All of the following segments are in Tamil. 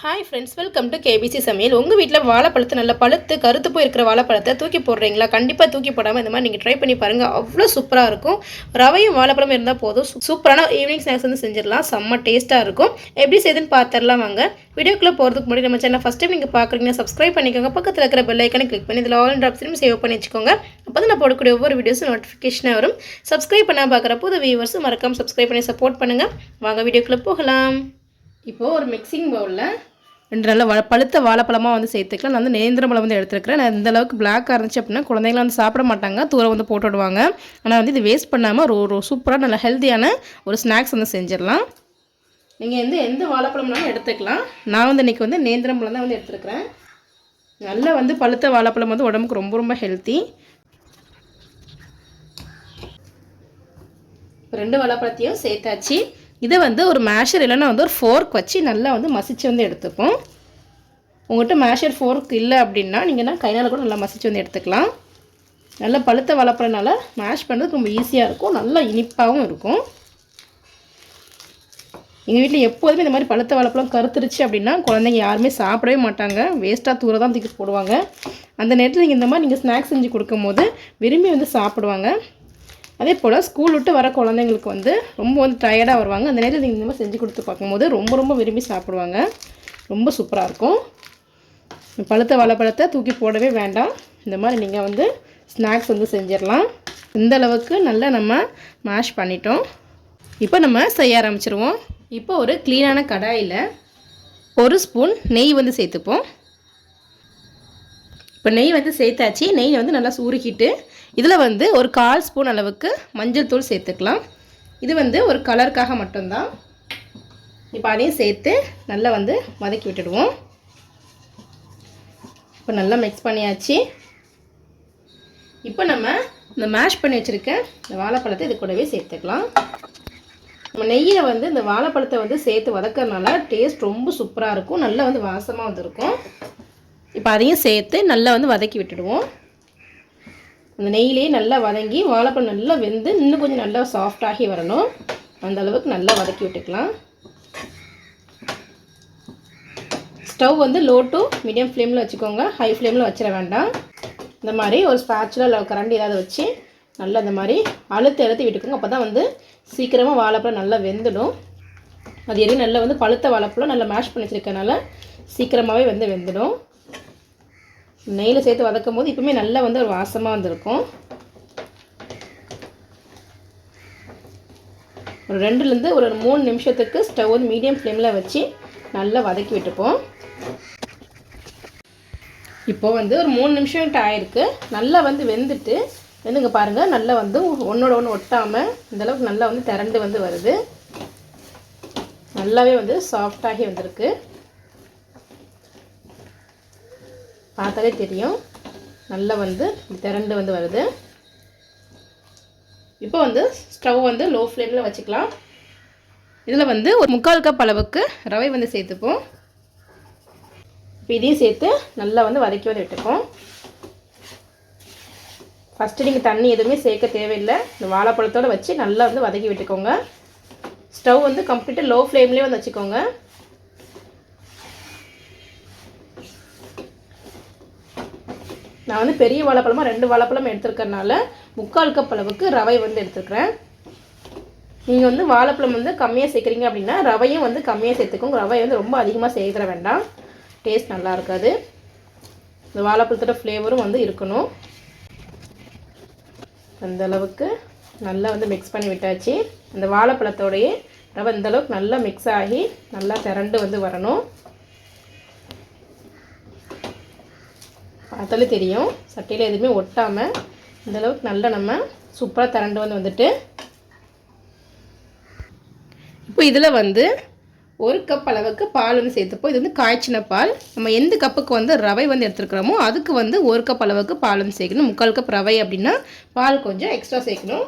Hi friends, welcome to KBC சமையல். உங்கள் வீட்டில் வாழைப்பழத்தை நல்லா பழுத்து கருத்து போயிருக்கிற வாழைப்பழத்தை தூக்கி போடுறீங்களா? கண்டிப்பாக தூக்கி போடாமல் இந்த மாதிரி நீங்கள் ட்ரை பண்ணி பாருங்கள். அவ்வளோ சூப்பராக இருக்கும். ரவையும் வாழைப்பழம் இருந்தால் போதும், சூப்பரான ஈவினிங் ஸ்நாக்ஸ் வந்து செஞ்சிடலாம். செம்ம டேஸ்ட்டாக இருக்கும். எப்படி செய்யுதுன்னு பார்த்துடலாம் வாங்க. வீடியோக்குள்ளே போகிறதுக்கு முன்னாடி நம்ம சேனல் ஃபஸ்ட் டைம் நீங்கள் பார்க்குறீங்கன்னா சப்ஸ்கிரைப் பண்ணிக்கோங்க. பக்கத்தில் இருக்கிற பெல் ஐக்கனை கிளிக் பண்ணி இதில் ஆல் அண்ட் ஆப்ஷனும் சேவ் பண்ணி வச்சுக்கோங்க. அப்போ தான் நான் போடக்கூடிய ஒவ்வொரு வீடியோஸும் நோட்டிஃபிகேஷனாக வரும். சப்ஸ்கிரைப் பண்ணால் பார்க்குற புது வியூவர்ஸும் மறக்காமல் சப்ஸ்கிரைப் பண்ணி சப்போர்ட் பண்ணுங்கள். வாங்க வீடியோக்குள்ளே போகலாம். இப்போது ஒரு மிக்சிங் பவுலில் 2 நல்ல பழுத்த வாழைப்பழமாக வந்து சேர்த்துக்கலாம். நான் வந்து நேந்திரம் பழம் வந்து எடுத்துருக்கிறேன். நான் இந்த அளவுக்கு பிளாக்காக இருந்துச்சு அப்படின்னா குழந்தைங்களாம் வந்து சாப்பிட மாட்டாங்க, தூரம் வந்து போட்டு விடுவாங்க. ஆனால் வந்து இது வேஸ்ட் பண்ணாமல் ஒரு சூப்பராக நல்ல ஹெல்த்தியான ஒரு ஸ்நாக்ஸ் வந்து செஞ்சிடலாம். நீங்கள் எந்த வாழைப்பழம்னாலும் எடுத்துக்கலாம். நான் வந்து இன்றைக்கி வந்து நேந்திரம் பழம் தான் வந்து எடுத்துருக்கிறேன். நல்லா வந்து பழுத்த வாழைப்பழம் வந்து உடம்புக்கு ரொம்ப ரொம்ப ஹெல்த்தி. 2 வாழைப்பழத்தையும் சேர்த்தாச்சு. இதை வந்து ஒரு மேஷர் இல்லைன்னா வந்து ஒரு ஃபோர்க் வச்சு நல்லா வந்து மசிச்சு வந்து எடுத்துப்போம். உங்கள்கிட்ட மேஷர் ஃபோர்க் இல்லை அப்படின்னா நீங்கள் கையால் கூட நல்லா மசிச்சு வந்து எடுத்துக்கலாம். நல்லா பழுத்த வாழைப்பழம்னால மேஷ் பண்ணுறதுக்கு ரொம்ப ஈஸியாக இருக்கும், நல்லா இனிப்பாகவும் இருக்கும். எங்கள் வீட்டில் எப்போதுமே இந்த மாதிரி பழுத்த வாழைப்பழம் கருத்துருச்சு அப்படின்னா குழந்தைங்க யாருமே சாப்பிடவே மாட்டாங்க, வேஸ்ட்டாக தூர தான் தூக்கி போடுவாங்க. அந்த நேரத்தில் நீங்கள் இந்த மாதிரி நீங்கள் ஸ்நாக்ஸ் செஞ்சு கொடுக்கும் போது விரும்பி வந்து சாப்பிடுவாங்க. அதே போல் ஸ்கூல் விட்டு வர குழந்தைங்களுக்கு வந்து ரொம்ப வந்து டயர்டாக வருவாங்க. அந்த நேரத்தில் நீங்கள் இந்த மாதிரி செஞ்சு கொடுத்து பார்க்கும்போது ரொம்ப ரொம்ப விரும்பி சாப்பிடுவாங்க. ரொம்ப சூப்பராக இருக்கும். பழுத்த வாழைப்பழத்தை தூக்கி போடவே வேண்டாம். இந்த மாதிரி நீங்கள் வந்து ஸ்நாக்ஸ் வந்து செஞ்சிடலாம். இந்த அளவுக்கு நல்லா நம்ம மேஷ் பண்ணிட்டோம். இப்போ நம்ம செய்ய ஆரம்பிச்சிருவோம். இப்போ ஒரு க்ளீனான கடாயில் 1 ஸ்பூன் நெய் வந்து சேர்த்துப்போம். இப்போ நெய் வந்து சேர்த்தாச்சு. நெய் வந்து நல்லா சூறிக்கிட்டு இதில் வந்து ஒரு 1/4 ஸ்பூன் அளவுக்கு மஞ்சள் தூள் சேர்த்துக்கலாம். இது வந்து ஒரு கலருக்காக மட்டும்தான். இப்போ அதையும் சேர்த்து நல்லா வந்து வதக்கி விட்டுடுவோம். இப்போ நல்லா மிக்ஸ் பண்ணியாச்சு. இப்போ நம்ம இந்த மேஷ் பண்ணி வச்சுருக்க இந்த வாழைப்பழத்தை இது கூடவே சேர்த்துக்கலாம். நம்ம நெய்யில் வந்து இந்த வாழைப்பழத்தை வந்து சேர்த்து வதக்கிறதுனால டேஸ்ட் ரொம்ப சூப்பராக இருக்கும், நல்லா வந்து வாசமாக வந்து இருக்கும். இப்போ அதையும் சேர்த்து நல்லா வந்து வதக்கி விட்டுடுவோம். அந்த நெய்யிலேயே நல்லா வதங்கி வாழைப்பழம் நல்லா வெந்து இன்னும் கொஞ்சம் நல்லா சாஃப்டாகி வரணும். அந்த அளவுக்கு நல்லா வதக்கி விட்டுக்கலாம். ஸ்டவ் வந்து லோ டு மீடியம் ஃப்ளேமில் வச்சுக்கோங்க, ஹை ஃப்ளேமில் வச்சிட வேண்டாம். இந்த மாதிரி ஒரு ஸ்பேச்சுலா இல்லை கரண்டி ஏதாவது வச்சு நல்லா இந்த மாதிரி அழுத்தி விட்டுக்கோங்க. அப்போ தான் வந்து சீக்கிரமாக வாழைப்பழம் நல்லா வெந்துடும். அது எதுவும் நல்லா வந்து பழுத்த வாழைப்பழம் நல்லா மேஷ் பண்ணி வச்சுருக்கனால சீக்கிரமாகவே வந்து வெந்துடும். நெய்யில் சேர்த்து வதக்கும் போது இப்போவுமே நல்லா வந்து ஒரு வாசமாக வந்துருக்கும். ஒரு 2லேருந்து ஒரு 3 நிமிஷத்துக்கு ஸ்டவ் வந்து மீடியம் ஃப்ளேமில் வச்சு நல்லா வதக்கி விட்டுப்போம். இப்போது வந்து ஒரு 3 நிமிஷம் ஆயிருக்கு. நல்லா வந்து வெந்துங்க பாருங்கள். நல்லா வந்து ஒன்றோட ஒன்று ஒட்டாமல் இந்தளவுக்கு நல்லா வந்து திரண்டு வந்து வருது. நல்லாவே வந்து சாஃப்டாகி வந்திருக்கு, பார்த்தாலே தெரியும். நல்லா வந்து திரண்டு வந்து வருது. இப்போ வந்து ஸ்டவ் வந்து லோ ஃப்ளேமில் வச்சுக்கலாம். இதில் வந்து ஒரு 3/4 கப் அளவுக்கு ரவை வந்து சேர்த்துப்போம். இப்போ இதையும் சேர்த்து நல்லா வந்து வதக்கி வந்து விட்டுப்போம். ஃபஸ்ட்டு நீங்கள் தண்ணி எதுவுமே சேர்க்க தேவையில்லை. இந்த வாழைப்பழத்தோடு வச்சு நல்லா வந்து வதக்கி விட்டுக்கோங்க. ஸ்டவ் வந்து கம்ப்ளீட்டாக லோ ஃப்ளேம்லேயே வந்து வச்சுக்கோங்க. நான் வந்து பெரிய வாழைப்பழமாக 2 வாழைப்பழம் எடுத்துருக்கறனால 3/4 கப் அளவுக்கு ரவை வந்து எடுத்துருக்கிறேன். நீங்கள் வந்து வாழைப்பழம் வந்து கம்மியாக சேர்க்குறீங்க அப்படின்னா ரவையும் வந்து கம்மியாக சேர்த்துக்கோங்க. ரவை வந்து ரொம்ப அதிகமாக சேர்த்துற வேண்டாம், டேஸ்ட் நல்லா இருக்காது. இந்த வாழைப்பழத்தோட ஃப்ளேவரும் வந்து இருக்கணும். அந்த அளவுக்கு நல்லா வந்து மிக்ஸ் பண்ணி விட்டாச்சு. அந்த வாழைப்பழத்தோடையே ரவை இந்தளவுக்கு நல்லா மிக்ஸ் ஆகி நல்லா திரண்டு வந்து வரணும். பார்த்தாலே தெரியும், சட்டையில் எதுவுமே ஒட்டாமல் இந்தளவுக்கு நல்லா நம்ம சூப்பராக திரண்டு வந்துட்டு இப்போ இதில் வந்து 1 கப் அளவுக்கு பால் வந்து சேர்த்துப்போம். இது வந்து காய்ச்சின பால். நம்ம எந்த கப்புக்கு வந்து ரவை வந்து எடுத்துருக்கிறோமோ அதுக்கு வந்து 1 கப் அளவுக்கு பால் வந்து சேர்க்கணும். 3/4 கப் ரவை அப்படின்னா பால் கொஞ்சம் எக்ஸ்ட்ரா சேர்க்கணும்.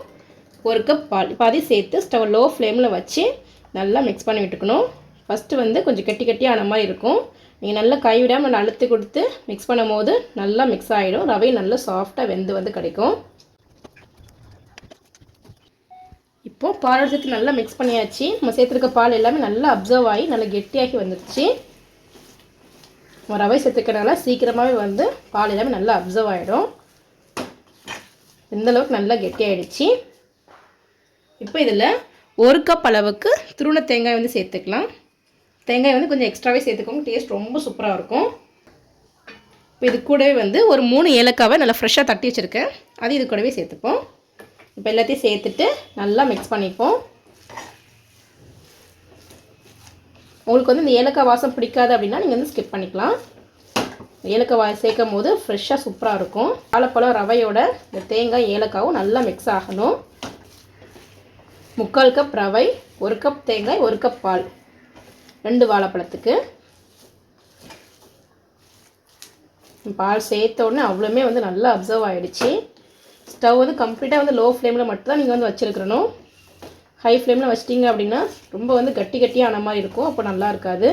1 கப் பால். இப்போ அதையும் சேர்த்து ஸ்டவ் லோ ஃப்ளேமில் வச்சு நல்லா மிக்ஸ் பண்ணி விட்டுக்கணும். ஃபஸ்ட்டு வந்து கொஞ்சம் கட்டியான மாதிரி இருக்கும். நீங்கள் நல்லா கைவிடாமல் நல்லா அழுத்தி கொடுத்து மிக்ஸ் பண்ணும் போது நல்லா மிக்ஸ் ஆகிடும். ரவை நல்லா சாஃப்டாக வெந்து வந்து கிடைக்கும். இப்போது பால் சேர்த்து நல்லா மிக்ஸ் பண்ணியாச்சு. நம்ம சேர்த்துருக்க பால் எல்லாமே நல்லா அப்சர்வ் ஆகி நல்லா கெட்டியாகி வந்துடுச்சு. ரவை சேர்த்துக்கிறனால சீக்கிரமாகவே வந்து பால் எல்லாமே நல்லா அப்சர்வ் ஆகிடும். இந்தளவுக்கு நல்லா கெட்டியாகிடுச்சு. இப்போ இதில் 1 கப் அளவுக்கு துருவன தேங்காய் வந்து சேர்த்துக்கலாம். தேங்காய் வந்து கொஞ்சம் எக்ஸ்ட்ராவே சேர்த்துக்கோங்க, டேஸ்ட் ரொம்ப சூப்பராக இருக்கும். இப்போ இது கூடவே வந்து ஒரு 3 ஏலக்காவை நல்லா ஃப்ரெஷ்ஷாக தட்டி வச்சுருக்கேன், அது இது கூடவே சேர்த்துப்போம். இப்போ எல்லாத்தையும் சேர்த்துட்டு நல்லா மிக்ஸ் பண்ணிப்போம். உங்களுக்கு வந்து இந்த ஏலக்காய் வாசம் பிடிக்காது அப்படின்னா நீங்கள் வந்து ஸ்கிப் பண்ணிக்கலாம். ஏலக்காய் சேர்க்கும் போது ஃப்ரெஷ்ஷாக சூப்பராக இருக்கும். வாழைப்பழம் ரவையோட இந்த தேங்காய் ஏலக்காவும் நல்லா மிக்ஸ் ஆகணும். 3/4 கப் ரவை, 1 கப் தேங்காய், 1 கப் பால், 2 வாழைப்பழத்துக்கு. பால் சேர்த்த உடனே அவ்வளோமே வந்து நல்லா அப்சர்வ் ஆகிடுச்சு. ஸ்டவ் வந்து கம்ப்ளீட்டாக வந்து லோ ஃப்ளேமில் மட்டும் தான் நீங்கள் வந்து வச்சுருக்கணும். ஹை ஃப்ளேமில் வச்சிட்டிங்க அப்படின்னா ரொம்ப வந்து கட்டியான மாதிரி இருக்கும், அப்போ நல்லா இருக்காது.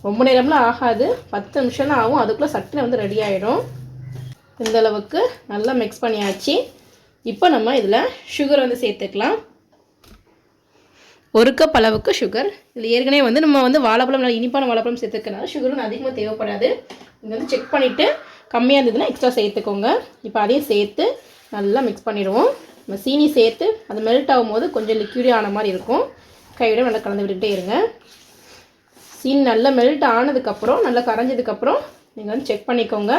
ரொம்ப நேரம்லாம் ஆகாது, 10 நிமிஷம் தான் ஆகும், அதுக்குள்ளே சட்டுன்னு வந்து ரெடி ஆகிடும். இந்தளவுக்கு நல்லா மிக்ஸ் பண்ணியாச்சு. இப்போ நம்ம இதில் சுகர் வந்து சேர்த்துக்கலாம். 1 கப் அளவுக்கு சுகர். இதில் ஏற்கனவே வந்து நம்ம வந்து வாழைப்பழம் நல்லா இனிப்பான வாழைப்பழம் சேர்த்துக்கனால சுகரும் அதிகமாக தேவைப்படாது. நீங்கள் வந்து செக் பண்ணிவிட்டு கம்மியாக இருந்ததுன்னா எக்ஸ்ட்ரா சேர்த்துக்கோங்க. இப்போ அதையும் சேர்த்து நல்லா மிக்ஸ் பண்ணிடுவோம். நம்ம சீனி சேர்த்து அது மெல்ட் ஆகும்போது கொஞ்சம் லிக்யூடியாக ஆன மாதிரி இருக்கும். கைவிட நல்லா கலந்து விட்டுக்கிட்டே இருங்க. சீனி நல்லா மெல்ட் ஆனதுக்கப்புறம் நல்லா கரைஞ்சதுக்கப்புறம் நீங்கள் வந்து செக் பண்ணிக்கோங்க.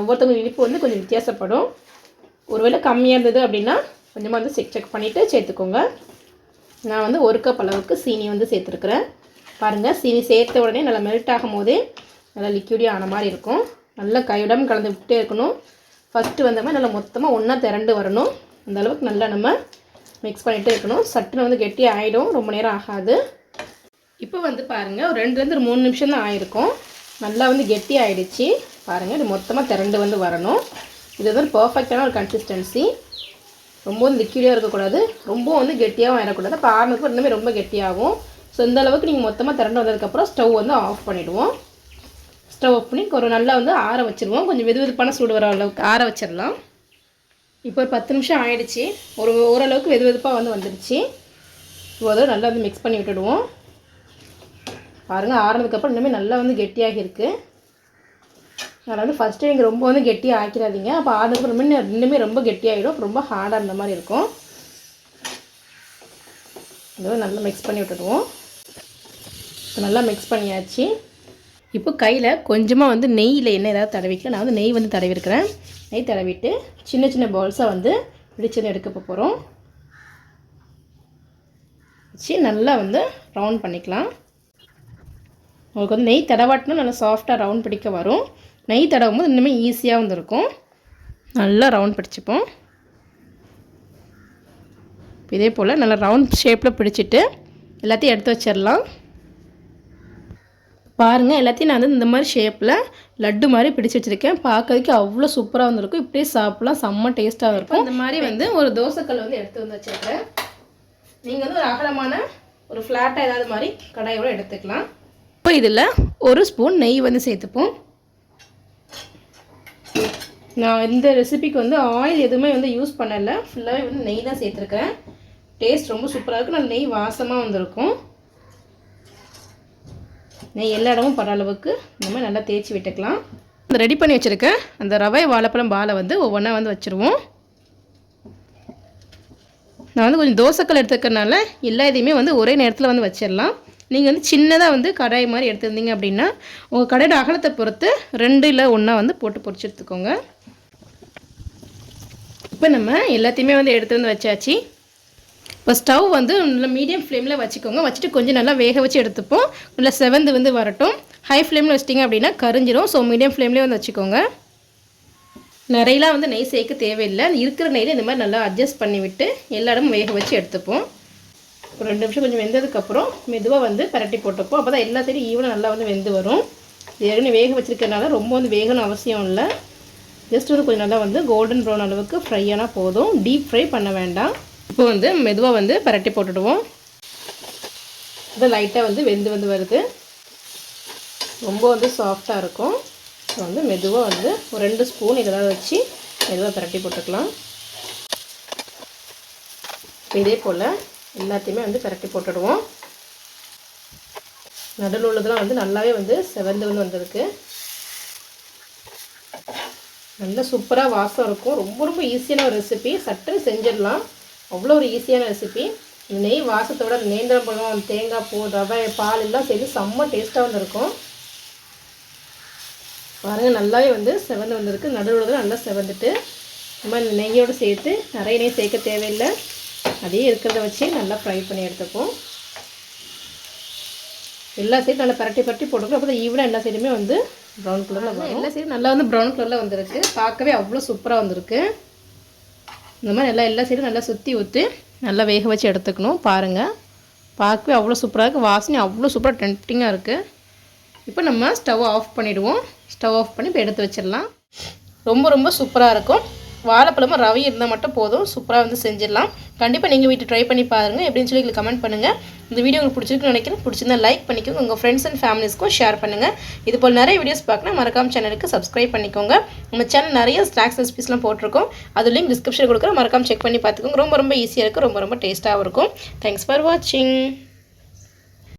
ஒவ்வொருத்தவங்க இனிப்பு வந்து கொஞ்சம் வித்தியாசப்படும். ஒருவேளை கம்மியாக இருந்தது அப்படின்னா கொஞ்சமாக வந்து செக் பண்ணிவிட்டு சேர்த்துக்கோங்க. நான் வந்து 1 கப் அளவுக்கு சீனி வந்து சேர்த்துருக்குறேன். பாருங்கள், சீனி சேர்த்த உடனே நல்லா மெல்ட் ஆகும் போதே நல்லா லிக்யூடியாக ஆன மாதிரி இருக்கும். நல்லா கைவிடாமல் கலந்து விட்டே இருக்கணும். ஃபஸ்ட்டு வந்த மாதிரி நல்லா மொத்தமாக ஒன்றா திரண்டு வரணும். அந்தளவுக்கு நல்லா நம்ம மிக்ஸ் பண்ணிகிட்டே இருக்கணும். சட்டுன்னு வந்து கெட்டி ஆகிடும், ரொம்ப நேரம் ஆகாது. இப்போ வந்து பாருங்கள், ஒரு 2 3 நிமிஷம் தான் ஆகிருக்கும். நல்லா வந்து கெட்டி ஆகிடுச்சு. பாருங்கள், இது மொத்தமாக திரண்டு வந்து வரணும். இது வந்து பர்ஃபெக்டான ஒரு கன்சிஸ்டன்சி. ரொம்ப வந்து லிக்யூடியாக இருக்கக்கூடாது, ரொம்ப வந்து கெட்டியாகவும் ஆகிடக்கூடாது. இப்போ ஆறுனதுக்கு இன்னுமே ரொம்ப கெட்டியாகும். ஸோ இந்த அளவுக்கு நீங்கள் மொத்தமாக திரண்டு வந்ததுக்கப்புறம் ஸ்டவ் வந்து ஆஃப் பண்ணிவிடுவோம். ஸ்டவ் ஆஃப் பண்ணி ஒரு நல்லா வந்து ஆற வச்சுருவோம். கொஞ்சம் வெதுவெதுப்பான சூடு வர அளவுக்கு ஆற வச்சிடலாம். இப்போ ஒரு 10 நிமிஷம் ஆகிடுச்சு. ஓரளவுக்கு வெதுவெதுப்பாக வந்து வந்துடுச்சு. இப்போ நல்லா வந்து மிக்ஸ் பண்ணி விட்டுடுவோம். பாருங்கள், ஆறுனதுக்கப்புறம் இன்னுமே நல்லா வந்து கெட்டியாகி இருக்குது. அதனால் வந்து ஃபஸ்ட்டு நீங்கள் ரொம்ப வந்து கெட்டியாக ஆக்கிடாதீங்க. அப்போ ஆறுனதுக்கப்புறம் இன்னுமே ரொம்ப கெட்டியாகிடும், ரொம்ப ஹார்டாக இருந்த மாதிரி இருக்கும். இதை நல்லா மிக்ஸ் பண்ணி விட்டுடுவோம். இப்போ நல்லா மிக்ஸ் பண்ணியாச்சு. இப்போ கையில் கொஞ்சமாக வந்து நெய்யில் எண்ணெய் ஏதாவது தடவிக்கலாம். நான் வந்து நெய் வந்து தடவிருக்கிறேன். நெய் தடவிட்டு சின்ன சின்ன பால்ஸாக வந்து பிடிச்சது எடுக்க போகிறோம். வச்சு நல்லா வந்து ரவுண்ட் பண்ணிக்கலாம். உங்களுக்கு வந்து நெய் தடவாட்டினா நல்லா சாஃப்டாக ரவுண்ட் பிடிக்க வரும். நெய் தடவும் போது இன்னுமே ஈஸியாக வந்துருக்கும். நல்லா ரவுண்ட் பிடிச்சிப்போம். இதே போல் நல்லா ரவுண்ட் ஷேப்பில் பிடிச்சிட்டு எல்லாத்தையும் எடுத்து வச்சிடலாம். பாருங்கள், எல்லாத்தையும் நான் வந்து இந்த மாதிரி ஷேப்பில் லட்டு மாதிரி பிடிச்சி வச்சுருக்கேன். பார்க்கறதுக்கு அவ்வளோ சூப்பராக வந்துருக்கும். இப்படியே சாப்பிட்லாம், செம்ம டேஸ்ட்டாக இருக்கும். இந்த மாதிரி வந்து ஒரு தோசைக்கல் வந்து எடுத்து வந்து வச்சுருக்கேன். நீங்கள் வந்து ஒரு அகலமான ஒரு ஃப்ளாட்டாக ஏதாவது மாதிரி கடாயோடு எடுத்துக்கலாம். இப்போ இதில் 1 ஸ்பூன் நெய் வந்து சேர்த்துப்போம். நான் இந்த ரெசிபிக்கு வந்து ஆயில் எதுவுமே வந்து யூஸ் பண்ணலை, ஃபுல்லாகவே வந்து நெய் தான் சேர்த்துருக்கேன். டேஸ்ட் ரொம்ப சூப்பராக இருக்கும். நல்ல நெய் வாசமாக வந்திருக்கும். நெய் எல்லா இடமும் படுற அளவுக்கு இந்த மாதிரி நல்லா தேய்ச்சி விட்டுக்கலாம். இந்த ரெடி பண்ணி வச்சுருக்கேன் அந்த ரவை வாழைப்பழம் பாலை வந்து ஒவ்வொன்றா வந்து வச்சுருவோம். நான் வந்து கொஞ்சம் தோசைக்கல் எடுத்துக்கிறனால எல்லா இதையுமே வந்து ஒரே நேரத்தில் வந்து வச்சிடலாம். நீங்கள் வந்து சின்னதாக வந்து கடாய் மாதிரி எடுத்துருந்தீங்க அப்படின்னா உங்கள் கடாயோட அகலத்தை பொறுத்து 2 இல்லை 1 வந்து போட்டு பொரிச்சு எடுத்துக்கோங்க. இப்போ நம்ம எல்லாத்தையுமே வந்து எடுத்து வந்து வச்சாச்சு. இப்போ ஸ்டவ் வந்து நல்லா மீடியம் ஃப்ளேமில் வச்சுக்கோங்க. வச்சுட்டு கொஞ்சம் நல்லா வேக வச்சு எடுத்துப்போம். நல்லா செவந்து வந்து வரட்டும். ஹை ஃப்ளேமில் வச்சிட்டிங்க அப்படின்னா கரிஞ்சிடும். ஸோ மீடியம் ஃப்ளேம்லேயே வந்து வச்சுக்கோங்க. நிறையலாம் வந்து நெய் சேர்க்க தேவையில்லை. இருக்கிற நெய்யில் இந்த மாதிரி நல்லா அட்ஜஸ்ட் பண்ணிவிட்டு எல்லா இடமும் வேக வச்சு எடுத்துப்போம். ஒரு 2 நிமிஷம் கொஞ்சம் வெந்ததுக்கப்புறம் மெதுவாக வந்து பரட்டி போட்டுப்போம். அப்போ தான் எல்லா சைடும் ஈவனாக நல்லா வந்து வெந்து வரும். ஏற்கனவே வேக வச்சுருக்கனால ரொம்ப வந்து வேகணும் அவசியம் இல்லை. ஜஸ்ட் வந்து கொஞ்சம் நல்லா வந்து கோல்டன் ப்ரௌன் அளவுக்கு ஃப்ரை ஆனால் போதும். டீப் ஃப்ரை பண்ண வேண்டாம். இப்போ வந்து மெதுவாக வந்து பரட்டி போட்டுடுவோம். இது லைட்டாக வந்து வெந்து வருது. ரொம்ப வந்து சாஃப்டாக இருக்கும். ஸோ வந்து மெதுவாக வந்து ஒரு 2 ஸ்பூன் இதெல்லாம் வச்சு மெதுவாக பரட்டி போட்டுக்கலாம். இதே போல் எல்லாத்தையுமே வந்து பரட்டி போட்டுடுவோம். நடுவில் உள்ளதெல்லாம் வந்து நல்லாவே வந்து செவந்து வந்திருக்கு. நல்ல சூப்பராக வாசம் இருக்கும். ரொம்ப ரொம்ப ஈஸியான ஒரு ரெசிபி. சட்டுன்னு செஞ்சிடலாம். அவ்வளோ ஒரு ஈஸியான ரெசிபி. நெய் வாசத்தோட நேந்திரம் பழம், தேங்காய் பூ, ரவை, பால் எல்லாம் சேர்த்து செம்ம டேஸ்ட்டாக வந்துருக்கும். பாருங்கள் நல்லாவே வந்து செவந்து வந்திருக்கு. நடுவில் நல்லா செவந்துட்டு நம்ம நெய்யோடு சேர்த்து நிறைய நெய் சேர்க்க தேவையில்லை. அதே இருக்கிறத வச்சு நல்லா ஃப்ரை பண்ணி எடுத்துப்போம். எல்லா சைடும் நல்லா பரட்டி போட்டுக்கணும். அப்போ தான் ஈவனாக எல்லா சைடுமே வந்து ப்ரௌன் கலரில் வரும். எல்லா சைடும் நல்லா வந்து ப்ரௌன் கலரில் வந்திருக்கு. பார்க்கவே அவ்வளோ சூப்பராக வந்திருக்கு. இந்த மாதிரி எல்லா சைடும் நல்லா சுற்றி ஊற்றி நல்லா வேக வச்சு எடுத்துக்கணும். பாருங்கள் பார்க்கவே அவ்வளோ சூப்பராக இருக்குது. வாசனை அவ்வளோ சூப்பராக டெம்ப்டிங்காக இருக்குது. இப்போ நம்ம ஸ்டவ் ஆஃப் பண்ணிவிடுவோம். ஸ்டவ் ஆஃப் பண்ணி இப்போ எடுத்து வச்சிடலாம். ரொம்ப ரொம்ப சூப்பராக இருக்கும். வாழைப்பழமும் ரவையும் இருந்தால் மட்டும் போதும். சூப்பராக வந்து செஞ்சிடலாம். கண்டிப்பாக நீங்கள் வீட்டு ட்ரை பண்ணி பாருங்கள். எப்படின்னு சொல்லி எங்களுக்கு கமெண்ட் பண்ணுங்கள். இந்த வீடியோ உங்களுக்கு பிடிச்சிருக்குன்னு நினைக்கிறேன். பிடிச்சிருந்தா லைக் பண்ணிக்கோங்க. உங்கள் ஃப்ரெண்ட்ஸ் அண்ட் ஃபேமிலிஸ்க்கும் ஷேர் பண்ணுங்கள். இது போல் நிறைய வீடியோஸ் பார்க்கணும். மறக்காம சேனலுக்கு சப்ஸ்கிரைப் பண்ணிக்கோங்க. நம்ம சேனல் நிறைய ஸ்நாக்ஸ் ரெசிபிஸ்லாம் போட்டிருக்கோம். அது லிங்க் டிஸ்கிரிப்ஷன் கொடுக்குறேன். மறக்காம செக் பண்ணி பார்த்துக்கோங்க. ரொம்ப ரொம்ப ஈஸியாக இருக்குது. ரொம்ப ரொம்ப டேஸ்ட்டாகவும் இருக்கும். தேங்க்ஸ் ஃபார் வாட்சிங்.